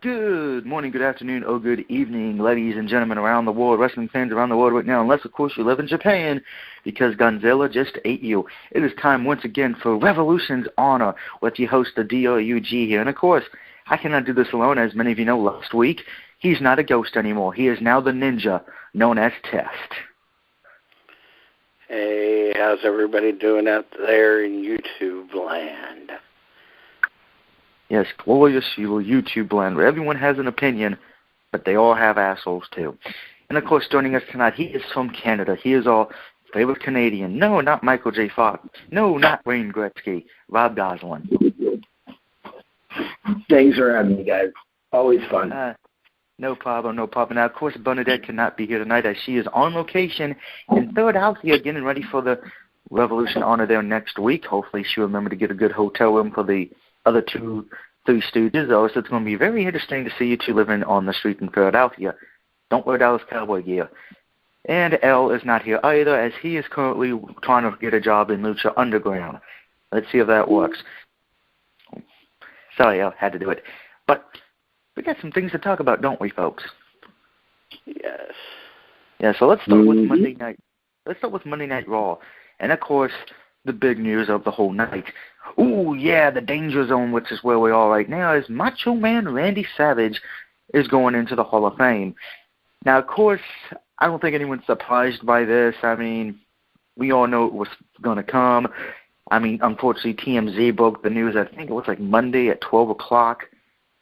Good morning, good afternoon, or good evening, ladies and gentlemen around the world, wrestling fans around the world right now, unless, of course, you live in Japan, because Godzilla just ate you. It is time once again for Revolution's Honor with your host, the DRUG here. And, of course, I cannot do this alone. As many of you know, last week, he's not a ghost anymore. He is now the ninja known as Test. Hey, how's everybody doing out there in YouTube land? Yes, glorious evil YouTube land, where everyone has an opinion, but they all have assholes too. And of course, joining us tonight, he is from Canada. He is our favorite Canadian. No, not Michael J. Fox. No, not Wayne Gretzky. Rob Goslin. Thanks for having me, guys. Always fun. No problem, no problem. Now, of course, Bernadette cannot be here tonight as she is on location in Philadelphia getting ready for the Revolution Honor there next week. Hopefully she'll remember to get a good hotel room for the other Three Stooges. So it's going to be very interesting to see you two living on the street in Philadelphia. Don't wear Dallas Cowboy gear. And L is not here either, as he is currently trying to get a job in Lucha Underground. Let's see if that works. Sorry, L, had to do it. But we got some things to talk about, don't we, folks? Yes. Yeah, so let's start with Monday night. Let's start with Monday Night Raw. And, of course, the big news of the whole night. Ooh, yeah, the Danger Zone, which is where we are right now, is Macho Man Randy Savage is going into the Hall of Fame. Now, of course, I don't think anyone's surprised by this. I mean, we all know it was going to come. I mean, unfortunately, TMZ broke the news, I think it was like Monday at 12 o'clock,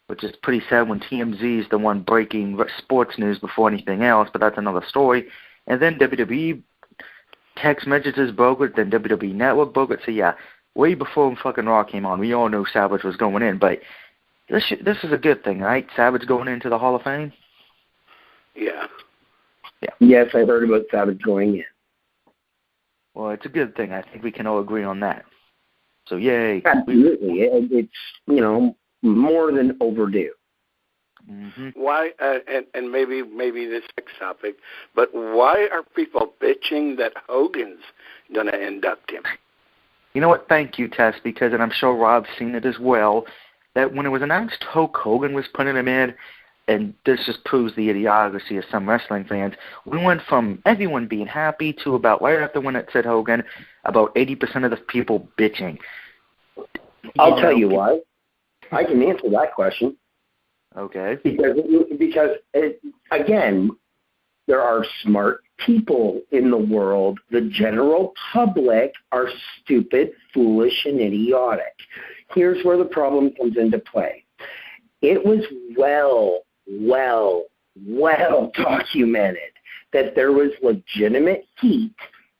which is pretty sad when TMZ is the one breaking sports news before anything else, but that's another story. And then WWE text messages broke it, then WWE Network broke it. So, yeah, way before fucking Raw came on, we all knew Savage was going in. But this is a good thing, right? Savage going into the Hall of Fame? Yeah. Yes, I heard about Savage going in. Well, it's a good thing. I think we can all agree on that. So, yay. Absolutely. It's, more than overdue. Mm-hmm. Why, and maybe this next topic, but why are people bitching that Hogan's going to induct him? You know what? Thank you, Tess, because, and I'm sure Rob's seen it as well, that when it was announced Hulk Hogan was putting him in, and this just proves the idiocracy of some wrestling fans, we went from everyone being happy to about, right after when it said Hogan, about 80% of the people bitching. I'll tell you why. I can answer that question. Okay. Because again, there are smart people in the world. The general public are stupid, foolish, and idiotic. Here's where the problem comes into play. It was well documented that there was legitimate heat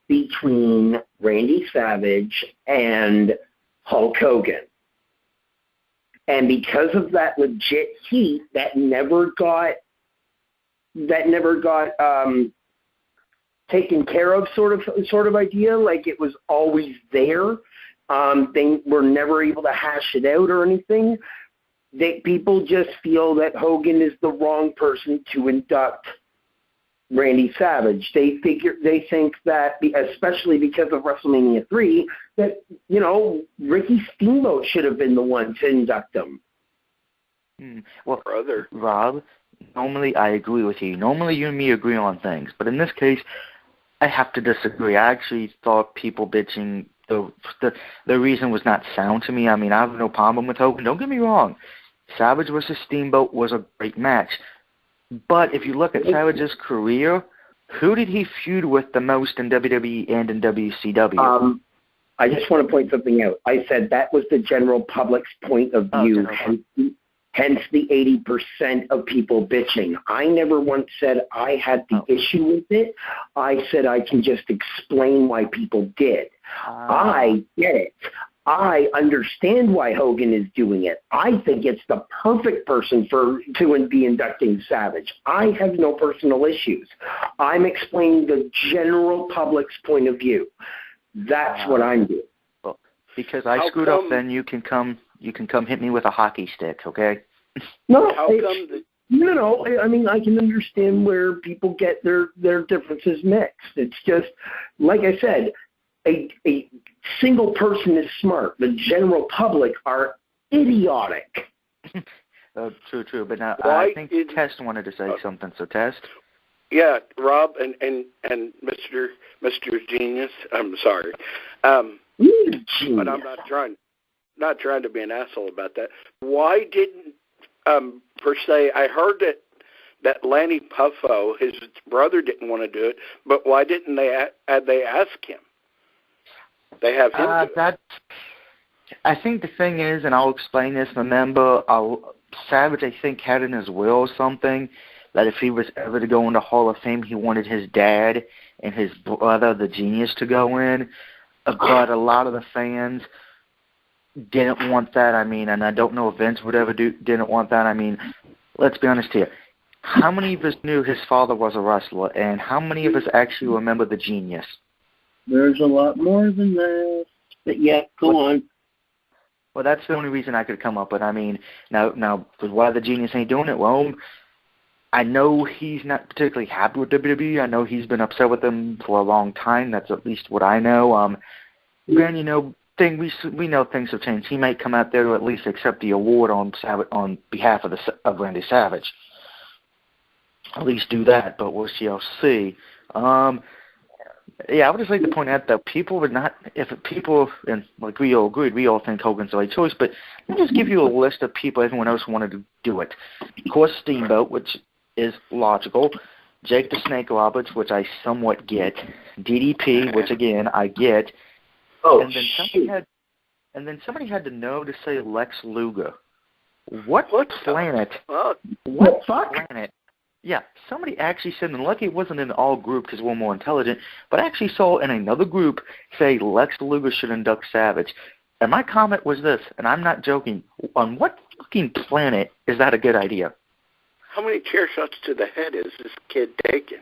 between Randy Savage and Hulk Hogan. And because of that legit heat, that never got taken care of, sort of idea. Like it was always there. They were never able to hash it out or anything. People just feel that Hogan is the wrong person to induct Randy Savage. They think that, especially because of WrestleMania 3, that, Ricky Steamboat should have been the one to induct him. Well, brother, Rob, normally I agree with you. Normally you and me agree on things. But in this case, I have to disagree. I actually thought people bitching, the reason was not sound to me. I mean, I have no problem with Hogan. Don't get me wrong. Savage versus Steamboat was a great match. But if you look at Savage's career, who did he feud with the most in WWE and in WCW? I just want to point something out. I said that was the general public's point of view, hence the 80% of people bitching. I never once said I had the issue with it. I said I can just explain why people did. I get it. I understand why Hogan is doing it. I think it's the perfect person to be inducting Savage. I have no personal issues. I'm explaining the general public's point of view. That's what I'm doing. Well, because I screwed up, then you can come hit me with a hockey stick, okay? No, No, I mean, I can understand where people get their differences mixed. It's just, like I said, a single person is smart. The general public are idiotic. True. But now I think Test wanted to say something. So Test. Yeah, Rob and Mr. Genius. I'm sorry, but I'm not trying to be an asshole about that. Why didn't per se? I heard that Lanny Puffo, his brother, didn't want to do it, but why didn't they ask him? They have him do it. I think the thing is, and I'll explain this. Remember, Savage, I think, had in his will or something that if he was ever to go into Hall of Fame, he wanted his dad and his brother, the Genius, to go in. But a lot of the fans didn't want that. I mean, and I don't know if Vince would ever didn't want that. I mean, let's be honest here. How many of us knew his father was a wrestler, and how many of us actually remember the Genius? There's a lot more than that. But yeah, go on. Well, that's the only reason I could come up with. I mean, now, why the Genius ain't doing it? Well, I know he's not particularly happy with WWE. I know he's been upset with them for a long time. That's at least what I know. Then, we know things have changed. He might come out there to at least accept the award on behalf of Randy Savage. At least do that, but we'll see. Yeah, I would just like to point out that people would not, and like we all agreed, we all think Hogan's the right choice, but let me just give you a list of people everyone else wanted to do it. Of course, Steamboat, which is logical. Jake the Snake Roberts, which I somewhat get. DDP, which again I get. And then somebody had to know to say Lex Luger. What planet? What planet? Yeah, somebody actually said, and lucky it wasn't in all group because we're more intelligent, but I actually saw in another group say Lex Luger should induct Savage. And my comment was this, and I'm not joking, on what fucking planet is that a good idea? How many chair shots to the head is this kid taking?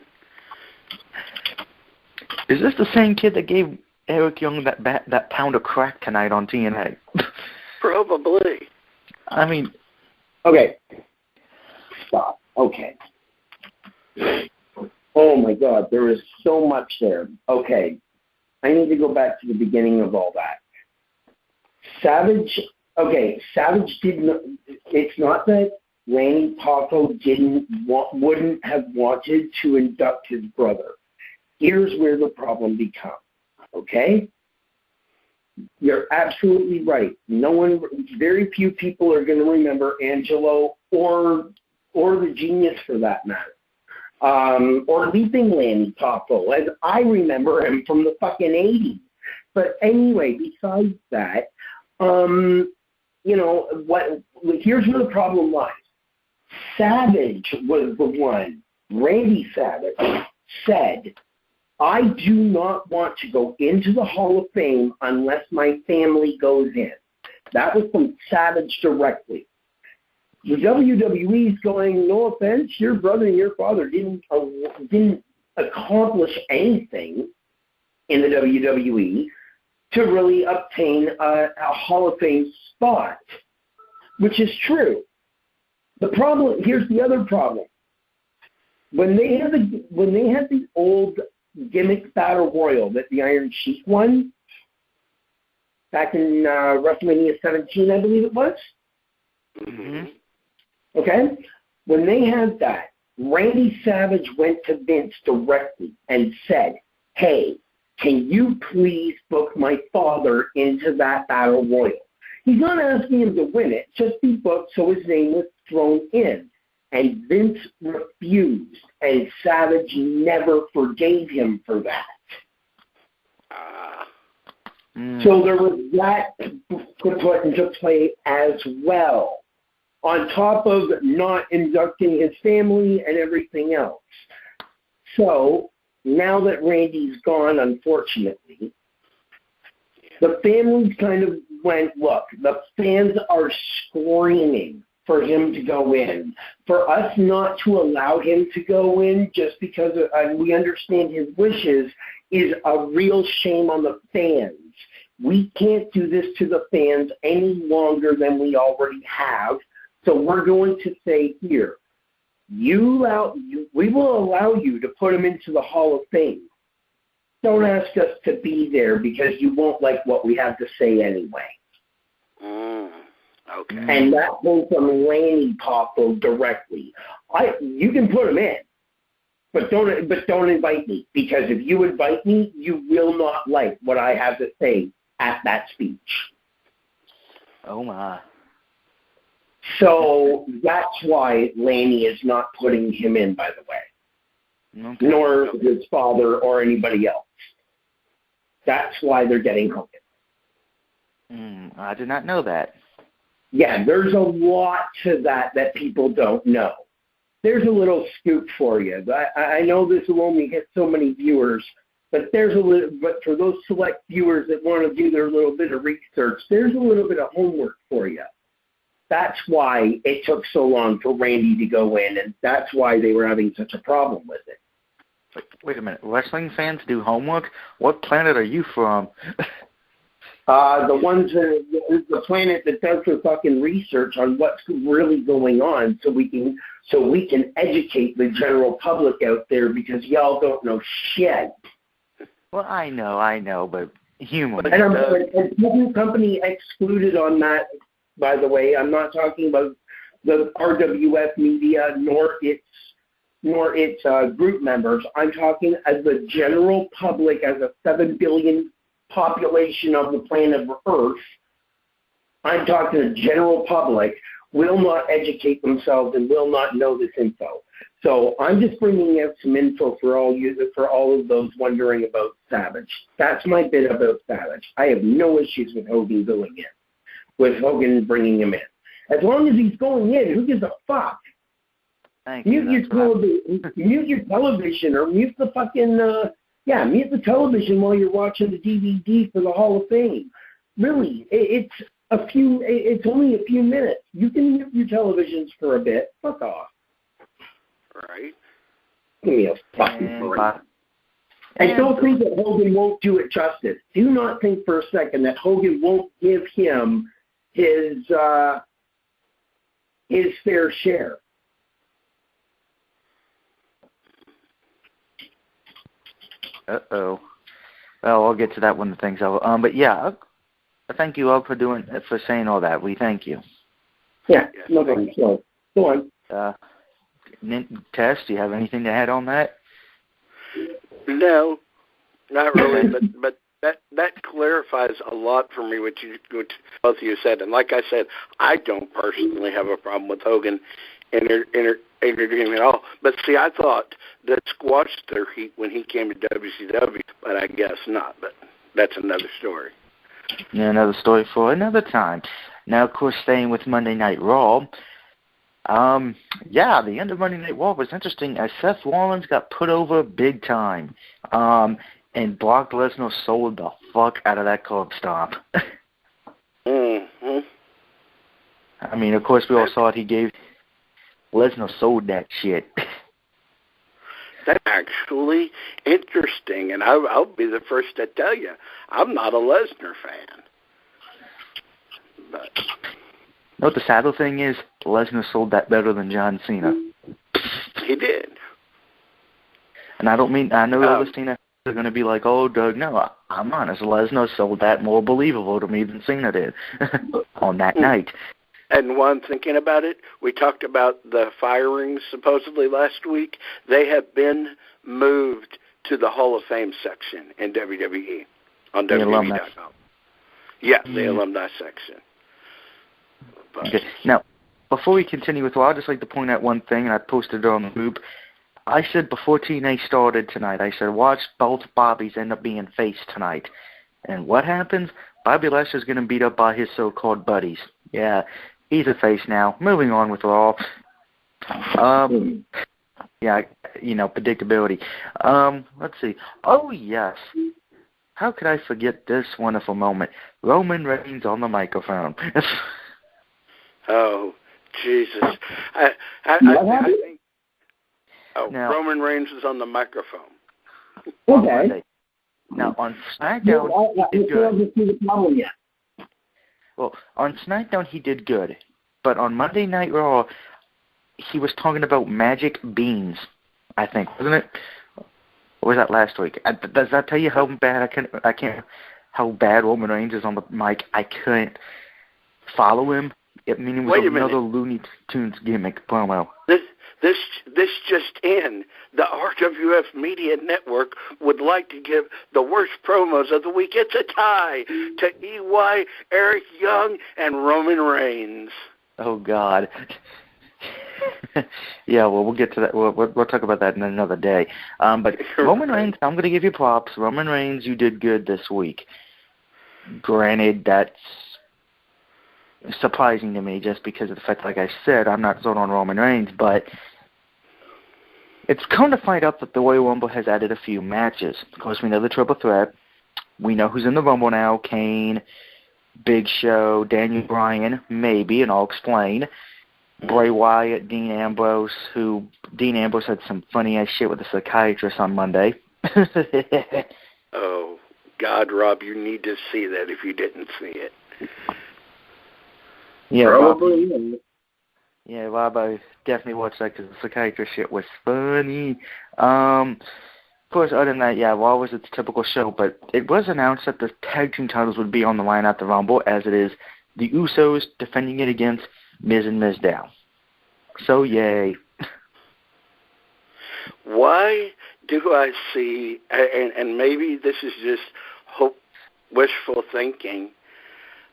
Is this the same kid that gave Eric Young that pound of crack tonight on TNA? Probably. I mean... Okay. Stop. Okay. Oh, my God. There is so much there. Okay. I need to go back to the beginning of all that. Savage didn't... It's not that Randy Poffo wouldn't have wanted to induct his brother. Here's where the problem becomes. Okay? You're absolutely right. Very few people are going to remember Angelo or the Genius for that matter. Or Leaping Lanny Poffo, as I remember him from the fucking 80s. But anyway, besides that, here's where the problem lies. Savage was the one, Randy Savage, said, I do not want to go into the Hall of Fame unless my family goes in. That was from Savage directly. The WWE's going, no offense, your brother and your father didn't accomplish anything in the WWE to really obtain a Hall of Fame spot, which is true. The problem, here's the other problem. When they had the old gimmick battle royal that the Iron Sheik won back in WrestleMania 17, I believe it was. Mm-hmm. Okay? When they had that, Randy Savage went to Vince directly and said, hey, can you please book my father into that battle royal? He's not asking him to win it, just be booked so his name was thrown in. And Vince refused, and Savage never forgave him for that. So there was that to put into play as well, on top of not inducting his family and everything else. So now that Randy's gone, unfortunately, the families kind of went, look, the fans are screaming for him to go in. For us not to allow him to go in just because we understand his wishes is a real shame on the fans. We can't do this to the fans any longer than we already have. So we're going to say here, we will allow you to put him into the Hall of Fame. Don't ask us to be there because you won't like what we have to say anyway. Okay. And that came from Lanny Poffo directly. You can put him in, but don't invite me, because if you invite me, you will not like what I have to say at that speech. Oh my. So that's why Lanny is not putting him in, by the way, Okay. nor his father or anybody else. That's why they're getting Hogan. I did not know that. Yeah, there's a lot to that people don't know. There's a little scoop for you. I know this will only hit so many viewers, but but for those select viewers that want to do their little bit of research, there's a little bit of homework for you. That's why it took so long for Randy to go in, and that's why they were having such a problem with it. Wait a minute. Wrestling fans do homework? What planet are you from? The planet that does the fucking research on what's really going on, so we can educate the general public out there, because y'all don't know shit. Well, I know, but humor. And company excluded on that. By the way, I'm not talking about the RWF media nor its group members. I'm talking as the general public, as a 7 billion population of the planet Earth. I'm talking the general public will not educate themselves and will not know this info. So I'm just bringing out some info for all of those wondering about Savage. That's my bit about Savage. I have no issues with Hogan going in, with Hogan bringing him in. As long as he's going in, who gives a fuck? Mute your television, or mute the fucking, mute the television while you're watching the DVD for the Hall of Fame. Really, it's only a few minutes. You can mute your televisions for a bit. Fuck off. Right. Give me a fucking break. I don't think that Hogan won't do it justice. Do not think for a second that Hogan won't give him his fair share. Uh-oh. Well, I'll get to that when the thing's over. But yeah, thank you all for saying all that. We thank you. Yeah, no problem. So, go on. Tess, do you have anything to add on that? No, not really. but that clarifies a lot for me what both of you said. And like I said, I don't personally have a problem with Hogan interviewing at all. But see, I thought that squashed their heat when he came to WCW, but I guess not. But that's another story. Yeah, another story for another time. Now, of course, staying with Monday Night Raw. The end of Monday Night Raw was interesting as Seth Rollins got put over big time. And Brock Lesnar sold the fuck out of that curb stomp. Mm-hmm. I mean, of course, we all saw it. Lesnar sold that shit. That's actually interesting, and I'll be the first to tell you, I'm not a Lesnar fan. But You know what the saddle thing is? Lesnar sold that better than John Cena. He did. And I know all the Cena are going to be like, oh, Doug, no, I'm honest. Lesnar sold that more believable to me than Cena did on that night. And one, thinking about it, we talked about the firings supposedly last week. They have been moved to the Hall of Fame section in WWE on WWE.com. Yeah, the alumni section. But. Okay. Now, before we continue with I'd just like to point out one thing, and I posted it on the group. I said before TNA started tonight, I said, watch both Bobbies end up being face tonight. And what happens? Bobby Lashley's going to beat up by his so-called buddies. Yeah, he's a face now. Moving on with Raw. Predictability. Let's see. Oh, yes. How could I forget this wonderful moment? Roman Reigns on the microphone. Oh, Jesus. I think Roman Reigns is on the microphone. Okay. Now, on SmackDown, he did good. Well, on SmackDown, he did good. But on Monday Night Raw, he was talking about magic beans, I think, wasn't it? Or was that last week? Does that tell you how bad how bad Roman Reigns is on the mic? I couldn't follow him. I mean, it was another Looney Tunes gimmick promo. This just in. The RWF Media Network would like to give the worst promos of the week. It's a tie to EY, Eric Young, and Roman Reigns. Oh, God. Yeah, well, we'll get to that. We'll talk about that in another day. But Roman Reigns, I'm going to give you props. Roman Reigns, you did good this week. Granted, that's surprising to me just because of the fact, like I said, I'm not sold on Roman Reigns, but it's come to find out that the Royal Rumble has added a few matches. Of course, we know the Triple Threat. We know who's in the Rumble now: Kane, Big Show, Daniel Bryan, maybe, and I'll explain. Bray Wyatt, Dean Ambrose, who Dean Ambrose had some funny-ass shit with the psychiatrist on Monday. Oh, God, Rob, you need to see that if you didn't see it. Yeah, probably. Rob, I definitely watched that because the psychiatrist shit was funny. Of course, other than that, Raw was its typical show, but it was announced that the tag team titles would be on the line at the Rumble, as it is the Usos defending it against Miz and Mizdow. So, yay. Why do I see, and maybe this is just wishful thinking,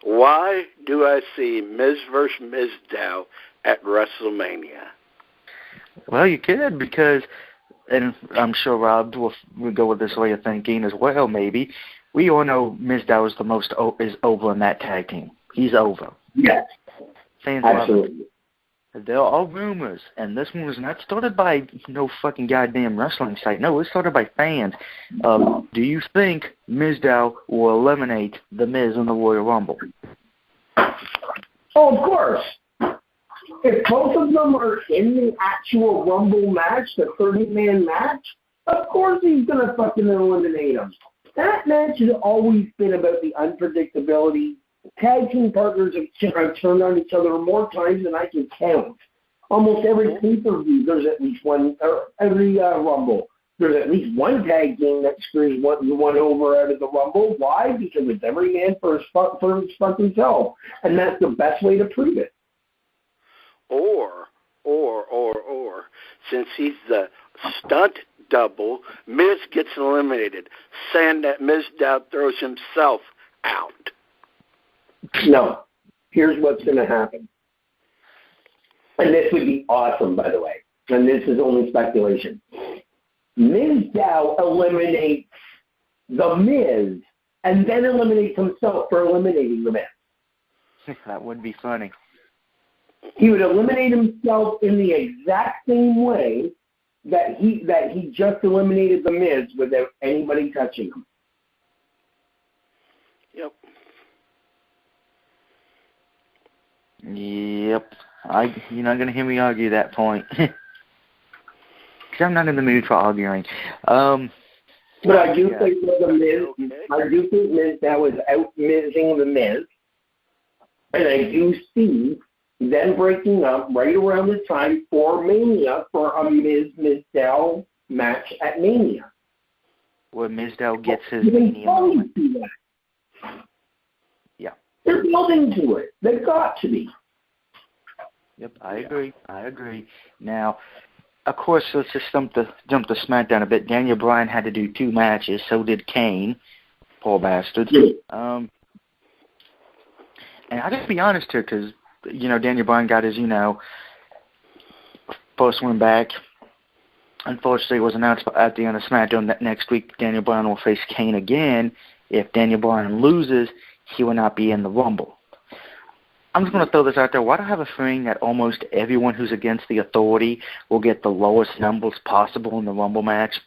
why do I see Miz versus Mizdow at WrestleMania? Well, you could, because, and I'm sure Rob will go with this way of thinking as well, maybe. We all know Mizdow is over in that tag team. He's over. Yes. Fans absolutely. They're all rumors, and this one was not started by no fucking goddamn wrestling site. No, it was started by fans. Do you think Mizdow will eliminate The Miz in the Royal Rumble? Oh, of course. If both of them are in the actual Rumble match, the 30-man match, of course he's going to fucking eliminate them. That match has always been about the unpredictability. Tag team partners have turned on each other more times than I can count. Almost every pay-per-view, there's at least one, or every Rumble, there's at least one tag team that screws one over out of the Rumble. Why? Because it's every man for his fucking self. And that's the best way to prove it. Or, since he's the stunt double, Miz gets eliminated, saying that Mizdow throws himself out. No. Here's what's going to happen. And this would be awesome, by the way. And this is only speculation. Mizdow eliminates The Miz and then eliminates himself for eliminating The Miz. That would be funny. He would eliminate himself in the exact same way that he just eliminated The Miz without anybody touching him. Yep. Yep. You're not going to hear me argue that point. Because I'm not in the mood for arguing. But I do think The Miz, I do think Mizdow was out-Mizing The Miz. And I do see them breaking up right around the time for Mania for a Mizdow match at Mania. Where Mizdow gets his Mania moment. Yeah. They're building to it. They've got to be. Yep, I agree. Now, of course, let's just jump to SmackDown a bit. Daniel Bryan had to do 2 matches. So did Kane. Poor bastard. And I got to be honest here, because, Daniel Bryan got his, first win back. Unfortunately, it was announced at the end of SmackDown that next week Daniel Bryan will face Kane again. If Daniel Bryan loses, he will not be in the Rumble. I'm just going to throw this out there. Why do I have a feeling that almost everyone who's against the Authority will get the lowest numbers possible in the Rumble match?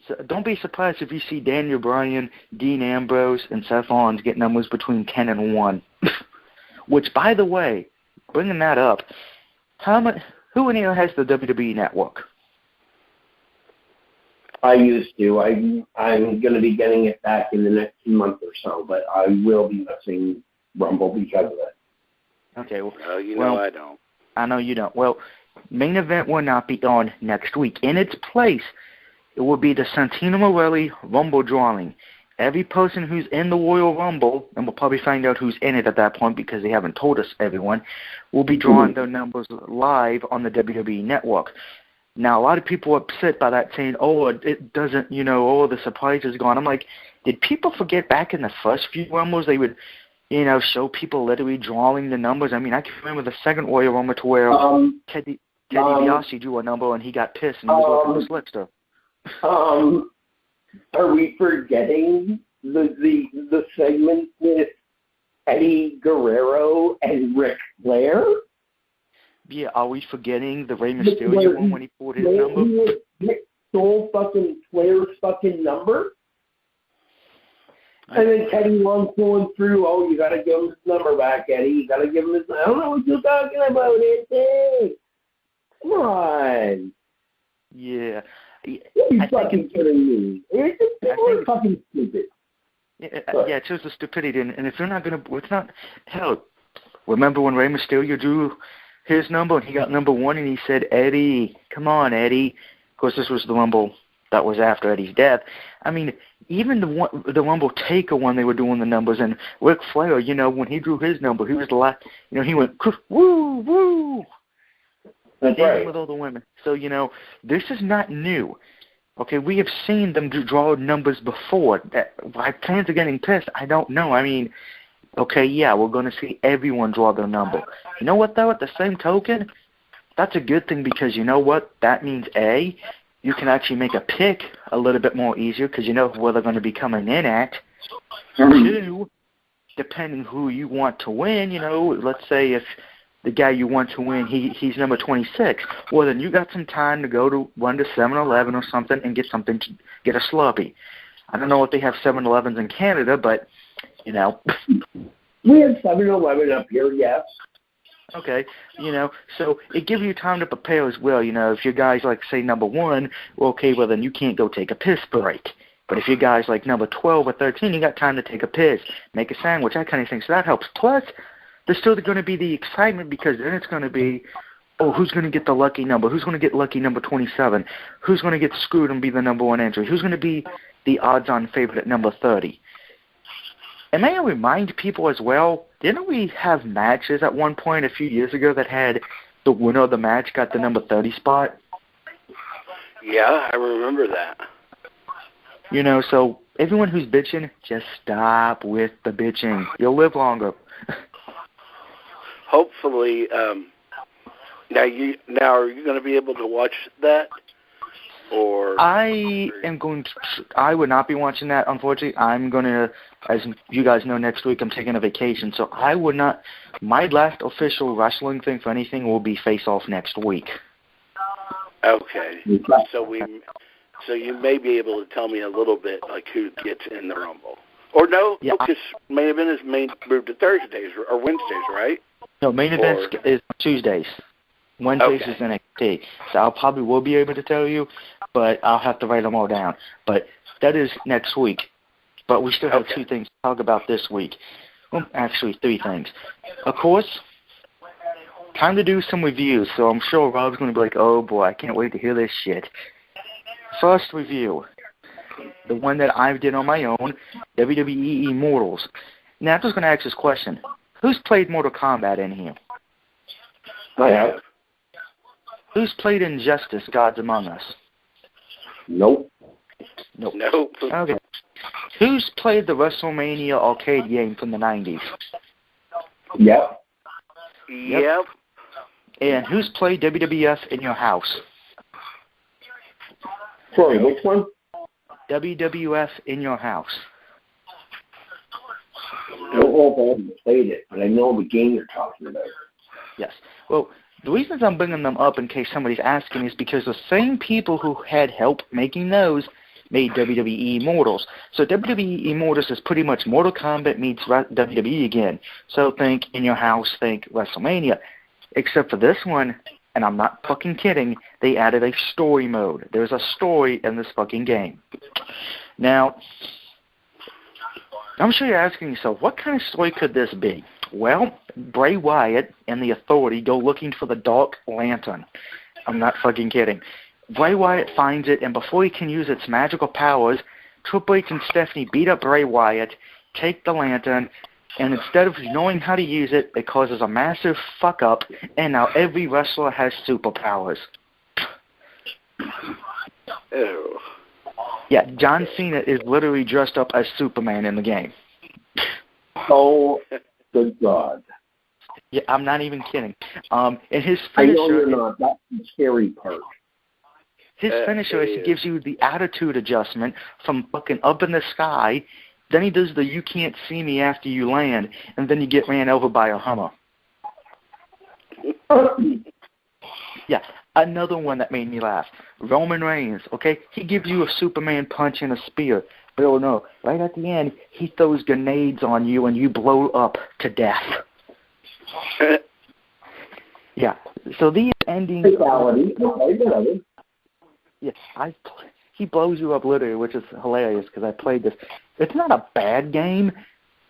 So don't be surprised if you see Daniel Bryan, Dean Ambrose, and Seth Rollins get numbers between 10 and 1. Which, by the way, bringing that up, who in here has the WWE Network? I used to. I'm going to be getting it back in the next month or so, but I will be missing Rumble because of it. Okay. Well, I don't. I know you don't. Well, Main Event will not be on next week. In its place, it will be the Santino Morelli Rumble drawing. every person who's in the Royal Rumble, and we'll probably find out who's in it at that point because they haven't told us everyone, will be drawing their numbers live on the WWE Network. Now, a lot of people are upset by that, saying, oh, it doesn't, the surprise is gone. I'm like, did people forget back in the first few Rumbles they would, show people literally drawing the numbers? I mean, I can remember the second Royal Rumble to where Teddy DiBiase drew a number and he got pissed and he was looking for Slickster. Are we forgetting the segment with Eddie Guerrero and Ric Flair? Yeah, are we forgetting the Rey Mysterio one when he pulled his number? Rick stole fucking Flair's fucking number? And then Teddy Long's going through, oh, you got to give him his number back, Eddie. You got to give him his I don't know what you're talking about, Eddie. Come on. Yeah. You're fucking kidding me. People are fucking stupid. Yeah, it shows the stupidity. And if you're not going to, it's not, hell, remember when Rey Mysterio drew his number and he got number 1 and he said, Eddie, come on, Eddie. Of course, this was the Rumble that was after Eddie's death. I mean, even the Rumble Taker when they were doing the numbers, and Ric Flair, when he drew his number, he was the last, he went, woo, woo. That's right. With all the women. So, this is not new. Okay, we have seen them draw numbers before. Why fans are getting pissed, I don't know. I mean, okay, yeah, we're going to see everyone draw their number. You know what, though? At the same token, that's a good thing because you know what? That means, A, you can actually make a pick a little bit more easier because you know where they're going to be coming in at. 2, depending who you want to win, let's say if the guy you want to win, he's number 26, well, then you got some time to go to run to 7-Eleven or something and get something to get a Slurpee. I don't know if they have 7-Elevens in Canada, but, We have 7-Eleven up here, yes. Okay, so it gives you time to prepare as well. If your guy's like, say, number 1, well, okay, well, then you can't go take a piss break. But if your guy's like number 12 or 13, you got time to take a piss, make a sandwich, that kind of thing. So that helps. Plus, there's still going to be the excitement because then it's going to be, oh, who's going to get the lucky number? Who's going to get lucky number 27? Who's going to get screwed and be the number 1 entry? Who's going to be the odds-on favorite at number 30? And may I remind people as well, didn't we have matches at one point a few years ago that had the winner of the match got the number 30 spot? Yeah, I remember that. So everyone who's bitching, just stop with the bitching. You'll live longer. Hopefully, now are you going to be able to watch that? Or I would not be watching that, unfortunately. I'm going to, as you guys know, next week I'm taking a vacation, so I would not, my last official wrestling thing for anything will be Face Off next week. Okay. So you may be able to tell me a little bit, like who gets in the Rumble. Or no, because main event is moved to Thursdays or Wednesdays, right? No, main event is Tuesdays. Wednesdays is NXT. So I probably will be able to tell you, but I'll have to write them all down. But that is next week. But we still have 2 things to talk about this week. Well, actually, 3 things. Of course, time to do some reviews. So I'm sure Rob's going to be like, oh, boy, I can't wait to hear this shit. First review, the one that I did on my own, WWE Immortals. Now, I'm just going to ask this question. Who's played Mortal Kombat in here? I have. Who's played Injustice, Gods Among Us? Nope. Okay. Who's played the WrestleMania arcade game from the 90s? Yep. And who's played WWF in your house? Sorry, which one? WWF in your house. I don't know if I haven't played it, but I know the game you're talking about. Yes. Well, the reasons I'm bringing them up in case somebody's asking is because the same people who had help making those made WWE Immortals. So WWE Immortals is pretty much Mortal Kombat meets WWE again. So think in your house, think WrestleMania. Except for this one, and I'm not fucking kidding, they added a story mode. There's a story in this fucking game. Now, I'm sure you're asking yourself, what kind of story could this be? Well, Bray Wyatt and the Authority go looking for the Dark Lantern. I'm not fucking kidding. Bray Wyatt finds it, and before he can use its magical powers, Triple H and Stephanie beat up Bray Wyatt, take the lantern, and instead of knowing how to use it, it causes a massive fuck-up, and now every wrestler has superpowers. Ew. Yeah, John Cena is literally dressed up as Superman in the game. Oh, good God. Yeah, I'm not even kidding. And his I finisher... know you're not. That's the scary part. His finisher is he gives you the attitude adjustment from fucking up in the sky. Then he does the you can't see me after you land, and then you get ran over by a Hummer. Yeah, another one that made me laugh. Roman Reigns, okay? He gives you a Superman punch and a spear. But oh no, right at the end, he throws grenades on you and you blow up to death. Yeah, so these endings... Fatality. Okay, yeah, he blows you up literally, which is hilarious because I played this. It's not a bad game.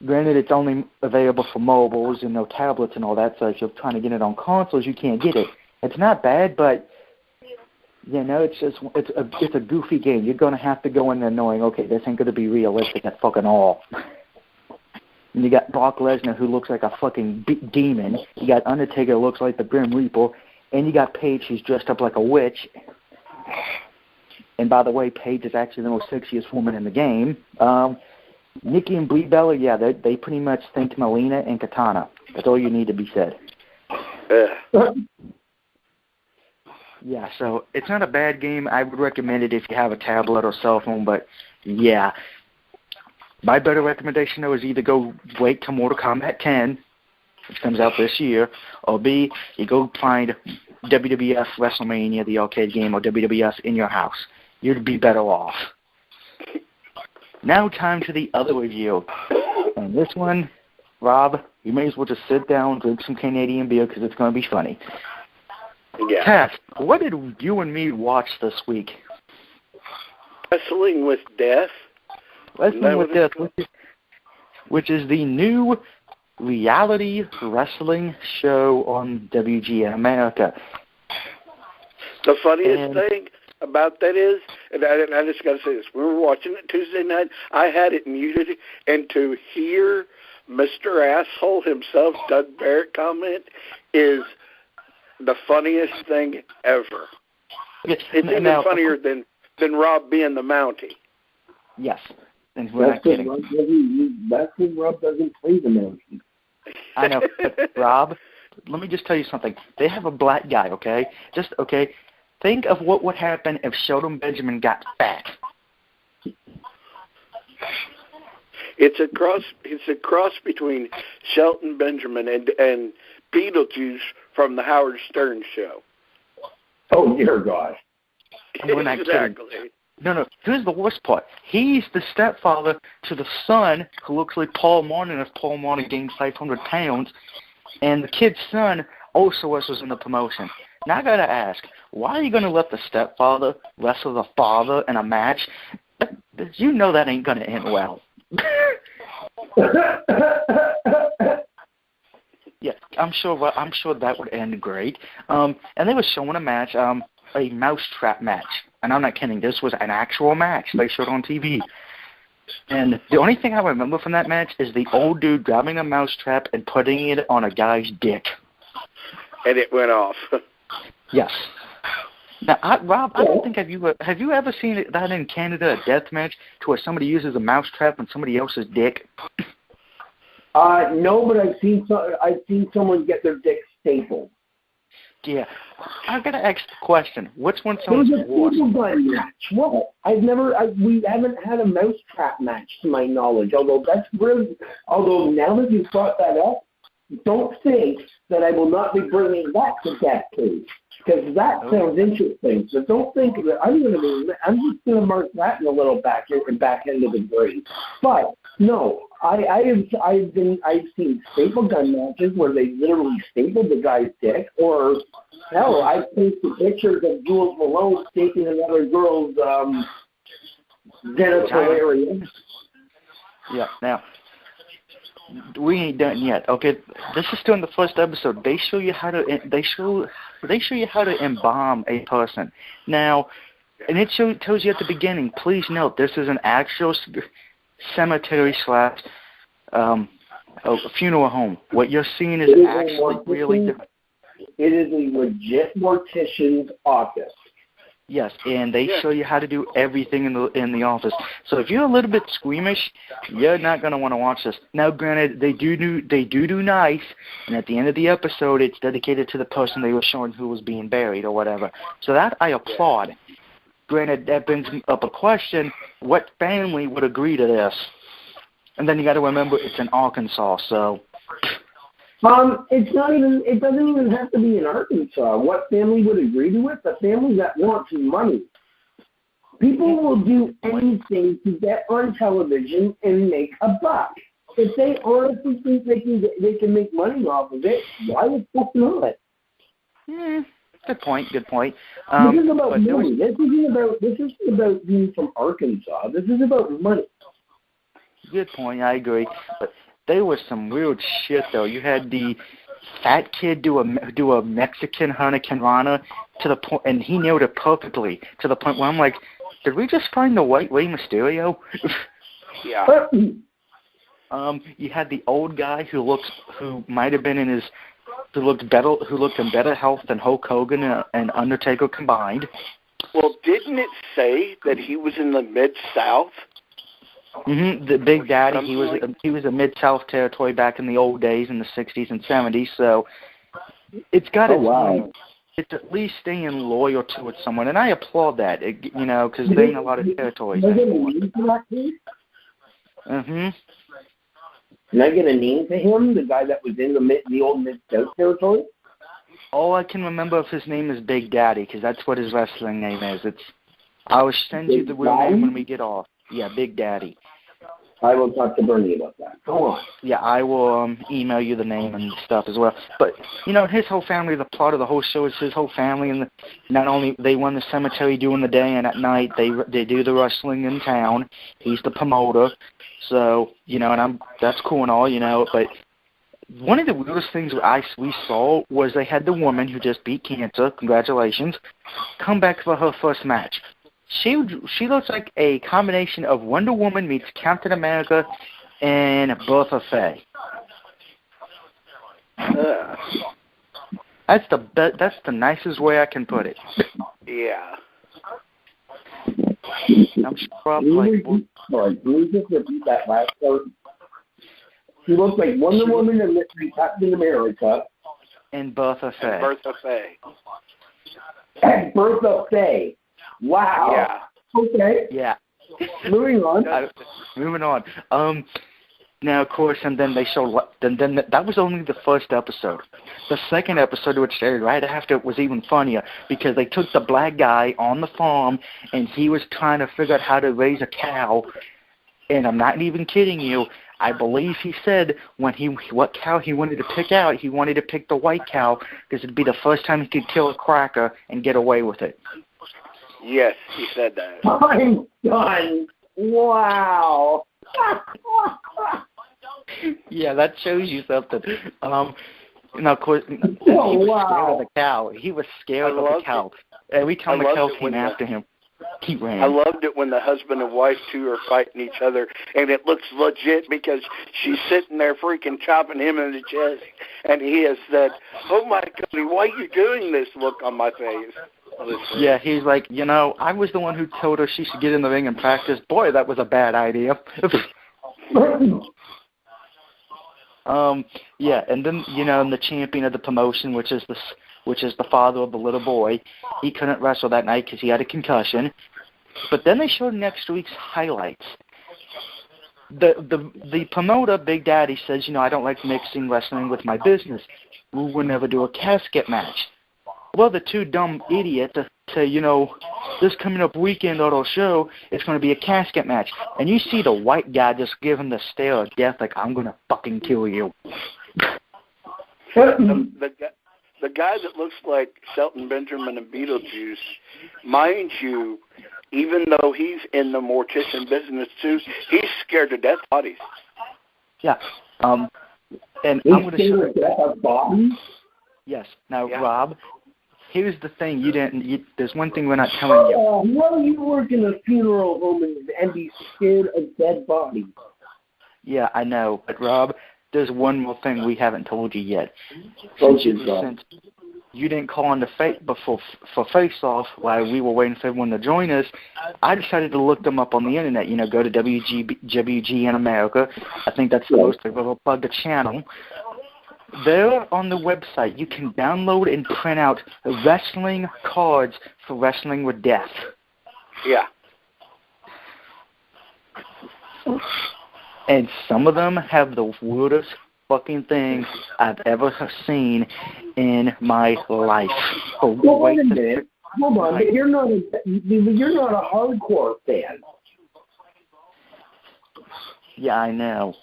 Granted, it's only available for mobiles and no tablets and all that, so if you're trying to get it on consoles, you can't get it. It's not bad, but, you know, it's a goofy game. You're going to have to go in there knowing, okay, this ain't going to be realistic at fucking all. And you got Brock Lesnar, who looks like a fucking demon. You got Undertaker, who looks like the Grim Reaper. And you got Paige, who's dressed up like a witch. And by the way, Paige is actually the most sexiest woman in the game. Nikki and Brie Bella, yeah, they pretty much think Melina and Katana. That's all you need to be said. Yeah, so it's not a bad game. I would recommend it if you have a tablet or cell phone, but yeah. My better recommendation, though, is either go wait till Mortal Kombat 10, which comes out this year, or B, you go find WWF WrestleMania, the arcade game, or WWF in your house. You'd be better off. Now time to the other review. And this one, Rob, you may as well just sit down, drink some Canadian beer, because it's going to be funny. Yeah. Tess, what did you and me watch this week? Wrestling with Death. Wrestling with Death, which is the new reality wrestling show on WGN America. The funniest thing about that is, and I just got to say this, we were watching it Tuesday night, I had it muted, and to hear Mr. Asshole himself, Doug Barrett, comment is the funniest thing ever. It's even funnier than Rob being the Mountie. Yes. And we're not kidding. That's when Rob doesn't play the Mountie. I know, but Rob, let me just tell you something. They have a black guy, okay? Think of what would happen if Shelton Benjamin got fat. It's a cross between Shelton Benjamin and Beetlejuice from the Howard Stern show. Oh dear God. We're not kidding. No, here's the worst part. He's the stepfather to the son who looks like Paul Martin if Paul Martin gained 500 pounds, and the kid's son also wrestles in the promotion. Now I gotta ask, why are you gonna let the stepfather wrestle the father in a match? You know that ain't gonna end well. Yeah, I'm sure that would end great. And they were showing a match, a mousetrap match. And I'm not kidding, this was an actual match they showed on TV. And the only thing I remember from that match is the old dude grabbing a mousetrap and putting it on a guy's dick. And it went off. Yes. Now, Rob, I don't think have you ever seen that in Canada, a death match, to where somebody uses a mousetrap on somebody else's dick? No, but I've seen someone get their dick stapled. Yeah, I've got to ask the question: which one's someone's worse? Well, we haven't had a mousetrap match to my knowledge. Although now that you've brought that up, don't think that I will not be bringing that to Death Cage, because that sounds interesting. So don't think that I'm just going to mark that in a little back end of the grade. But no, I've seen staple gun matches where they literally stapled the guy's dick, or hell, I've seen some pictures of Jules Malone stapling another girl's genital area. Yeah. Now, we ain't done yet. Okay, this is still in the first episode. They show you how to embalm a person. Now, And it tells you at the beginning, please note, this is an actual cemetery / a funeral home. What you're seeing is actually really different. It is a legit mortician's office. Yes, and they show you how to do everything in the office. So if you're a little bit squeamish, you're not going to want to watch this. Now, granted, they do nice, and at the end of the episode, it's dedicated to the person they were showing who was being buried or whatever. So that I applaud. Granted, that brings up a question: what family would agree to this? And then you got to remember it's in Arkansas, so. It's not even. It doesn't even have to be in Arkansas. What family would agree to it? The family that wants money. People will do anything to get on television and make a buck. If they honestly think they can make money off of it, why the fuck not? Good point. This is about money. This isn't about being from Arkansas. This is about money. Good point. I agree, but. There was some weird shit, though. You had the fat kid do a Mexican Hurricane Rana to the point, and he nailed it perfectly to the point where I'm like, did we just find the white Rey Mysterio? Yeah. You had the old guy who might have been who looked in better health than Hulk Hogan and Undertaker combined. Well, didn't it say that he was in the Mid-South? Mm-hmm. The Big Daddy, he was a Mid-South territory back in the old days in the 60s and 70s, so it's got it's at least staying loyal to it somewhat, and I applaud that, because they in a lot of territories. Mm-hmm. Can I get a name to him, the guy that was in the old Mid-South territory? All I can remember of his name is Big Daddy, because that's what his wrestling name is. I will send you the real name when we get off. Yeah, Big Daddy. I will talk to Bernie about that. Go on. Yeah, I will email you the name and stuff as well. But, his whole family, the plot of the whole show is his whole family, and not only they run the cemetery during the day, and at night they do the wrestling in town. He's the promoter. So, and that's cool and all, but one of the weirdest things we saw was they had the woman who just beat cancer, congratulations, come back for her first match. She looks like a combination of Wonder Woman meets Captain America and Bertha Faye. That's the nicest way I can put it. Yeah. I'm like. Sorry, can we just repeat that last part? She looks like Wonder Woman and Captain America. And Bertha Faye. Bertha Faye. Wow. Yeah. Okay. Yeah. Moving on. Moving on. Now, of course, and then they showed. Then that was only the first episode. The second episode, which started right after, was even funnier because they took the black guy on the farm and he was trying to figure out how to raise a cow. And I'm not even kidding you. I believe he said what cow he wanted to pick out. He wanted to pick the white cow because it'd be the first time he could kill a cracker and get away with it. Yes, he said that. I'm done. Wow. Yeah, that shows you something. Of course, he was scared of the cow. He was scared of the cow. Every time the cow came after him, he ran. I loved it when the husband and wife two are fighting each other, and it looks legit because she's sitting there freaking chopping him in the chest, and he has said, "Oh my God, why are you doing this?" Look on my face. Yeah, he's like, I was the one who told her she should get in the ring and practice. Boy, that was a bad idea. Yeah, and then and the champion of the promotion, which is the father of the little boy, he couldn't wrestle that night because he had a concussion. But then they showed next week's highlights. The promoter, Big Daddy, says, I don't like mixing wrestling with my business. We will never do a casket match. Well, the two dumb idiots say, this coming up weekend on our show, it's going to be a casket match. And you see the white guy just give him the stare of death like, I'm going to fucking kill you. The guy that looks like Shelton Benjamin and Beetlejuice, mind you, even though he's in the mortician business too, he's scared to death of bodies. Yeah. And he's I'm going to show you. Bodies? Yes. Now, yeah. Rob, here's the thing. There's one thing we're not telling you. Well, you work in a funeral home and be scared of dead bodies. Yeah, I know. But, Rob, there's one more thing we haven't told you yet. Since you didn't call on for Face-Off while we were waiting for everyone to join us, I decided to look them up on the Internet. Go to WGN America. I think that's the most thing. We'll plug the channel. There on the website, you can download and print out wrestling cards for Wrestling with Death. Yeah. And some of them have the weirdest fucking things I've ever seen in my life. Well, wait a minute. Hold on. But you're not a hardcore fan. Yeah, I know.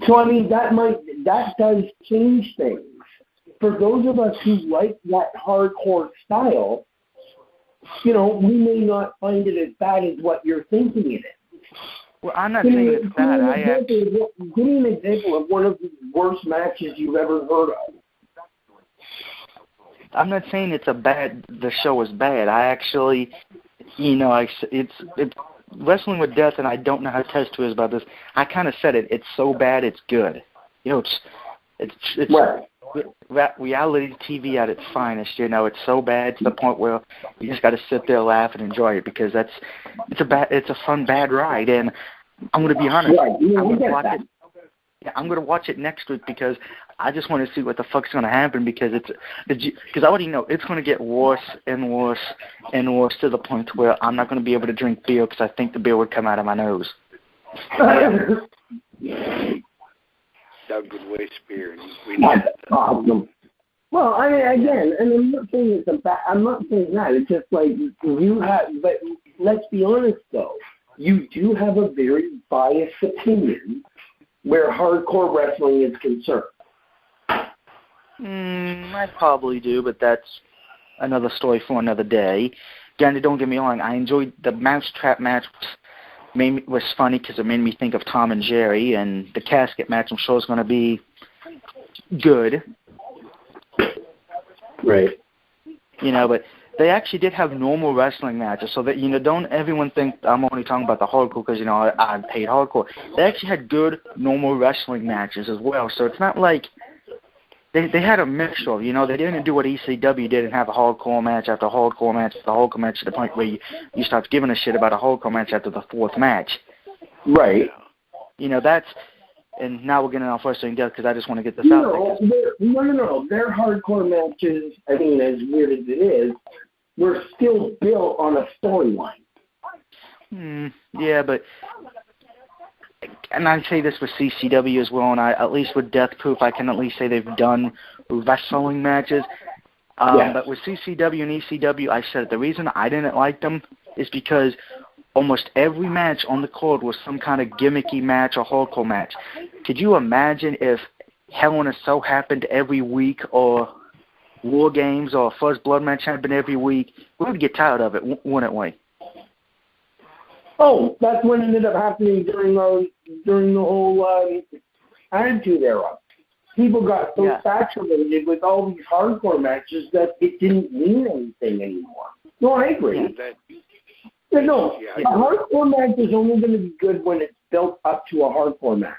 So, I mean, that does change things. For those of us who like that hardcore style, we may not find it as bad as what you're thinking it is. Well, I'm not saying it's bad. Give me an example of one of the worst matches you've ever heard of. I'm not saying the show is bad. I actually, it's Wrestling with Death, and I don't know how Test is about this. I kind of said it. It's so bad, it's good. It's reality TV at its finest. It's so bad to the point where you just got to sit there, laugh, and enjoy it because it's a fun bad ride. And I'm going to be honest. Right. I'm going to watch it next week because I just want to see what the fuck's going to happen because I already know it's going to get worse and worse and worse to the point where I'm not going to be able to drink beer because I think the beer would come out of my nose. Doug would waste beer. That's awesome. Well, I mean, again, and I'm not saying I'm not saying that. It's just like but let's be honest though. You do have a very biased opinion where hardcore wrestling is concerned. I probably do, but that's another story for another day. Again, don't get me wrong. I enjoyed the Mousetrap match. Was funny because it made me think of Tom and Jerry, and the casket match I'm sure is going to be good. Right. But they actually did have normal wrestling matches, so that don't everyone think I'm only talking about the hardcore because I hate hardcore. They actually had good normal wrestling matches as well, so it's not like they had a mixture of, they didn't do what ECW did and have a hardcore match after hardcore match after hardcore match to the point where you start giving a shit about a hardcore match after the fourth match. Right. That's, and now we're getting off wrestling death because I just want to get this out there. No. Their hardcore matches, I mean, as weird as it is, were still built on a storyline. Yeah, but... And I say this with CCW as well, and at least with Death Proof, I can at least say they've done wrestling matches. But with CCW and ECW, I said the reason I didn't like them is because almost every match on the card was some kind of gimmicky match or hardcore match. Could you imagine if Hell in a Cell happened every week or War Games or First Blood match happened every week? We would get tired of it, wouldn't we? Oh, that's what ended up happening during the whole Attitude Era. People got so saturated with all these hardcore matches that it didn't mean anything anymore. No, I agree. A hardcore match is only going to be good when it's built up to a hardcore match.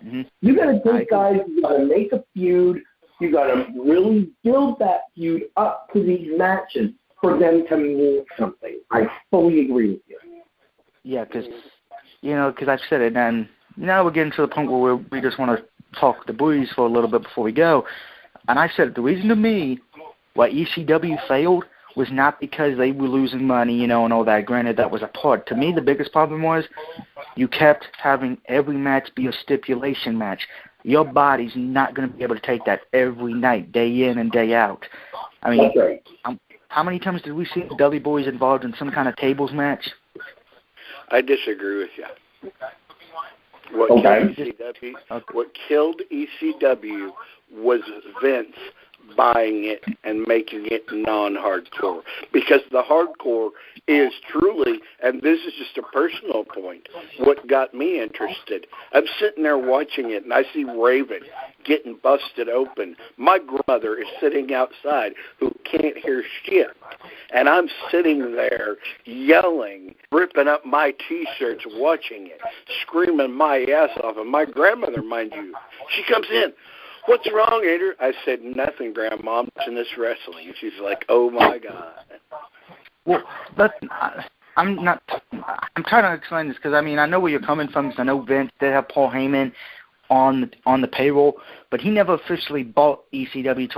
Mm-hmm. You got to take guys, you got to make a feud, you got to really build that feud up to these matches for them to mean something. I fully agree with you. Yeah, because I've said it, and now we're getting to the point where we just want to talk the boys for a little bit before we go. And I said the reason to me why ECW failed was not because they were losing money, and all that. Granted, that was a part. To me, the biggest problem was you kept having every match be a stipulation match. Your body's not going to be able to take that every night, day in and day out. I mean, how many times did we see the Dudley Boys involved in some kind of tables match? I disagree with you. What killed ECW was Vince buying it and making it non-hardcore. Because the hardcore is truly, and this is just a personal point, what got me interested. I'm sitting there watching it, and I see Raven getting busted open. My grandmother is sitting outside who can't hear shit. And I'm sitting there yelling, ripping up my T-shirts, watching it, screaming my ass off. And my grandmother, mind you, she comes in. What's wrong, Andrew? I said, nothing, Grandma. I'm watching this wrestling. And she's like, oh, my God. Well, I'm trying to explain this because, I mean, I know where you're coming from because I know Vince did have Paul Heyman on the payroll, but he never officially bought ECW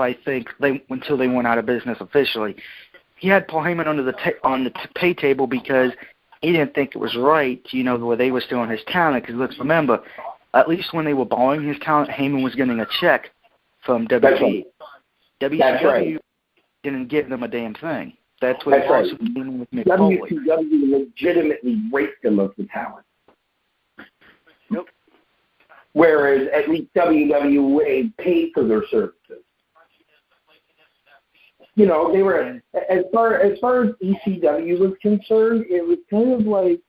until they went out of business officially. He had Paul Heyman on the pay table because he didn't think it was right, where they were stealing his talent. Because let's remember, at least when they were borrowing his talent, Heyman was getting a check from WWE. WCW didn't give them a damn thing. That's what it was with Mick Foley. WCW legitimately raped them of the talent. Yep. Whereas at least WWE paid for their services. They were, as far as ECW was concerned, it was kind of like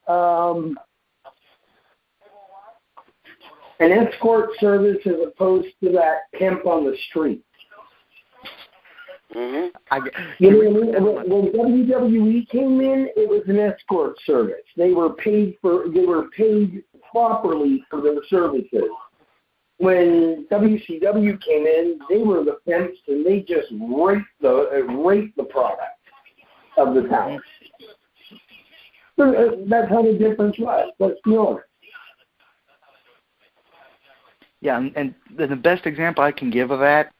an escort service as opposed to that pimp on the street. Mm-hmm. When WWE came in, it was an escort service. They were paid properly for their services. When WCW came in, they were the pimps, and they just raped the product of the talent. That's how the difference was. Let's be honest. Yeah, and the best example I can give of that,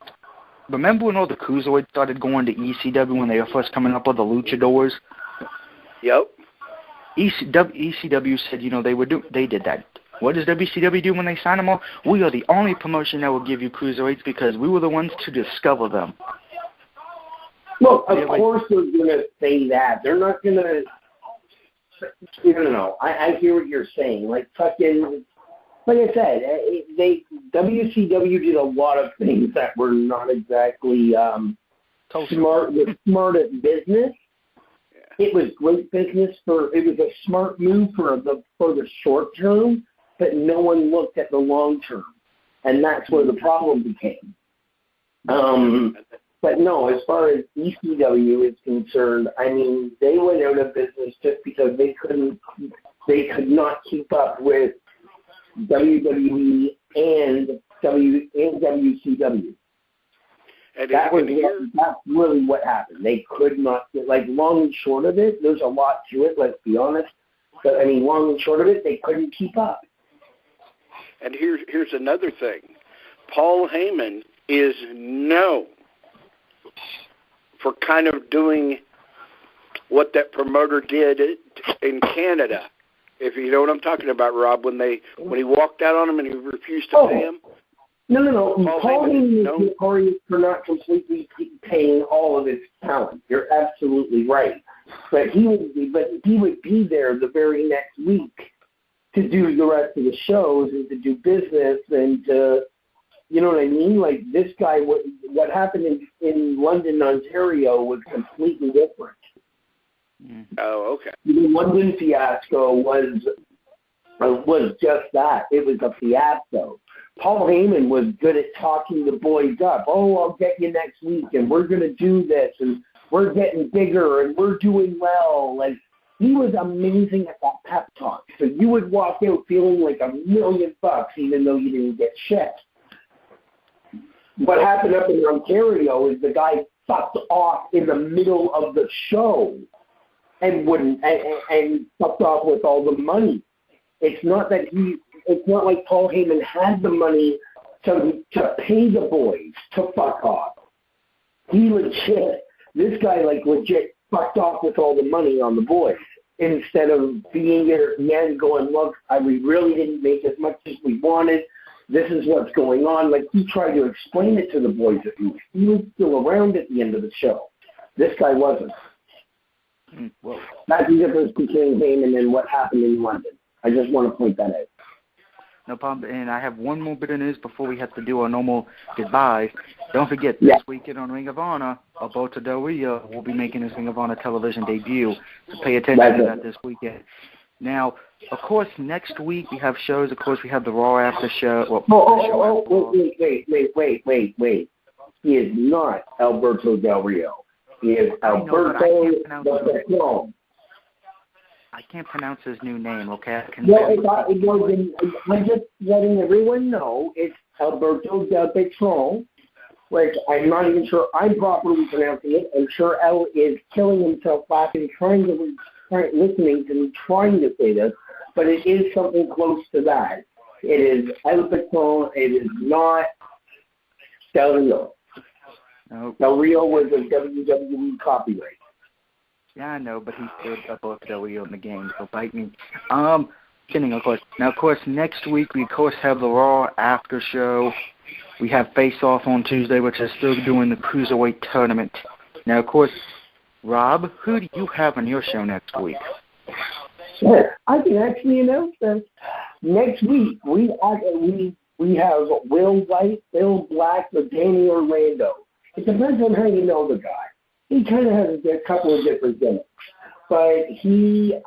remember when all the cruiserweights started going to ECW when they were first coming up with the luchadors? Yep. ECW said, they did that. What does WCW do when they sign them off? We are the only promotion that will give you cruiserweights because we were the ones to discover them. Well, of course they're going to say that. They're not going to, I hear what you're saying. Like I said, WCW did a lot of things that were not exactly smart at business. Yeah. It was great business it was a smart move for the short term, but no one looked at the long term, and that's where the problem became. But no, as far as ECW is concerned, I mean, they went out of business just because they could not keep up with WWE and WCW. And that's really what happened. They could not, long and short of it, there's a lot to it, let's be honest. But, I mean, long and short of it, they couldn't keep up. And here's another thing. Paul Heyman is known for kind of doing what that promoter did in Canada. If you know what I'm talking about, Rob, when he walked out on him and he refused to pay him. No. Paul Heyman is notorious for not completely paying all of his talent. You're absolutely right. But he would be there the very next week to do the rest of the shows and to do business and to, you know what I mean? Like this guy, what happened in London, Ontario was completely different. Oh, okay. The London fiasco was just that. It was a fiasco. Paul Heyman was good at talking the boys up. Oh, I'll get you next week, and we're going to do this, and we're getting bigger, and we're doing well. Like he was amazing at that pep talk. So you would walk out feeling like $1 million, even though you didn't get shit. What happened up in Ontario is the guy fucked off in the middle of the show and fucked off with all the money. It's not like Paul Heyman had the money to pay the boys to fuck off. This guy legit fucked off with all the money on the boys instead of being there at the end going, look, we really didn't make as much as we wanted. This is what's going on. Like he tried to explain it to the boys at least. He was still around at the end of the show. This guy wasn't. Well, that's the difference between Heyman and what happened in London. I just want to point that out. No problem. And I have one more bit of news before we have to do our normal goodbyes. Don't forget, this weekend on Ring of Honor, Alberto Del Rio will be making his Ring of Honor television debut. So pay attention to that this weekend. Now, of course, next week we have shows. Of course, we have the Raw after show. Wait. He is not Alberto Del Rio. He is Alberto the Patron. I can't pronounce his new name, okay? I'm just letting everyone know it's Alberto Del Patron, which I'm not even sure I'm properly pronouncing it. I'm sure L is killing himself laughing, listening to me trying to say this, but it is something close to that. It is El Patron. It is not Del Rio. Nope. Del Rio was a WWE copyright. Yeah, I know, but he's still above Del Rio in the game, so bite me. Kidding, of course. Now, of course, next week we, of course, have the Raw after show. We have Face Off on Tuesday, which is still doing the Cruiserweight tournament. Now, of course, Rob, who do you have on your show next week? Sure. I can actually announce this. Next week, we have Will White, Bill Black, or Danny Orlando. It depends on how you know the guy. He kind of has a couple of different gimmicks. But we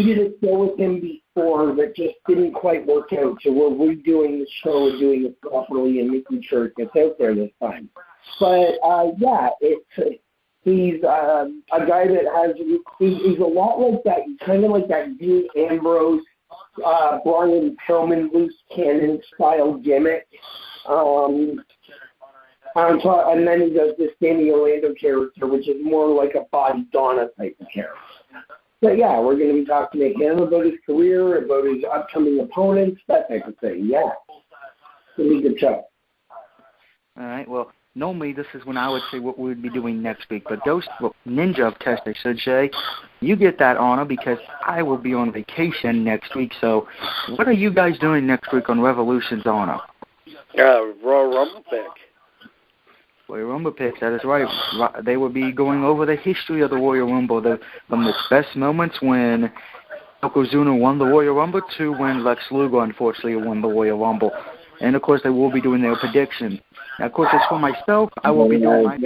did a show with him before that just didn't quite work out. So we're redoing the show and doing it properly and making sure it gets out there this time. But, he's a guy that has, he's a lot like that. He's kind of like that Dean Ambrose, Brian Pillman, loose cannon style gimmick. And then he does this Danny Orlando character, which is more like a Body Donna type of character. But yeah, we're going to be talking to him about his career, about his upcoming opponents, that type of thing. Yeah. It's going to be a good show. All right, well, normally this is when I would say what we would be doing next week. But Ninja of Test, I should say, you get that honor because I will be on vacation next week. So what are you guys doing next week on Revolution's honor? Royal Rumble pick. Royal Rumble picks, that is right. They will be going over the history of the Royal Rumble, from the best moments when Yokozuna won the Royal Rumble to when Lex Luger unfortunately won the Royal Rumble. And, of course, they will be doing their prediction. Now, of course, as for myself, I will be doing my...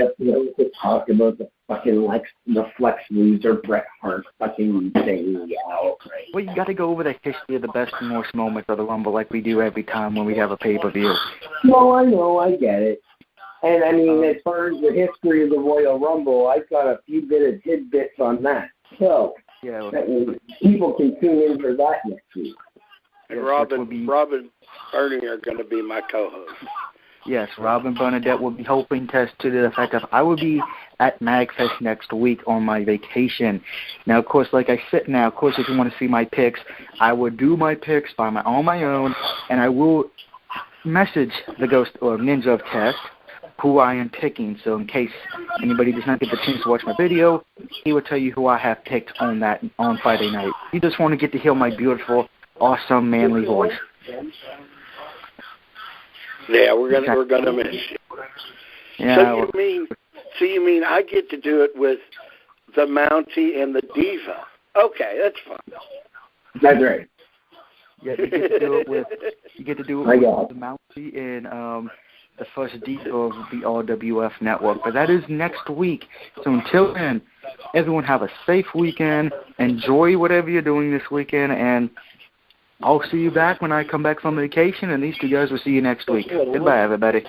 talk about the fucking Flex Luger Bret Hart fucking thing. Well, you got to go over the history of the best and worst moments of the Rumble like we do every time when we have a pay-per-view. No, I know, I get it. And, I mean, as far as the history of the Royal Rumble, I've got a few tidbits on that. So, people can tune in for that next week. And Robin Bernie are going to be my co-host. Yes, Robin Bernadette will be helping to the effect of I will be at MagFest next week on my vacation. Now, of course, like I said now, of course, if you want to see my picks, I will do my picks on my own, and I will message the Ghost or Ninja of Test who I am picking. So in case anybody does not get the chance to watch my video, he will tell you who I have picked on Friday night. You just want to get to hear my beautiful, awesome, manly voice. Yeah, we're gonna miss you. Yeah, so you mean I get to do it with the Mountie and the Diva? Okay, that's fun. That's right. Yeah, you get to do it with the Mountie and the first Diva of the RWF network. But that is next week. So until then, everyone have a safe weekend. Enjoy whatever you're doing this weekend, and I'll see you back when I come back from vacation, and these two guys will see you next week. Goodbye, everybody.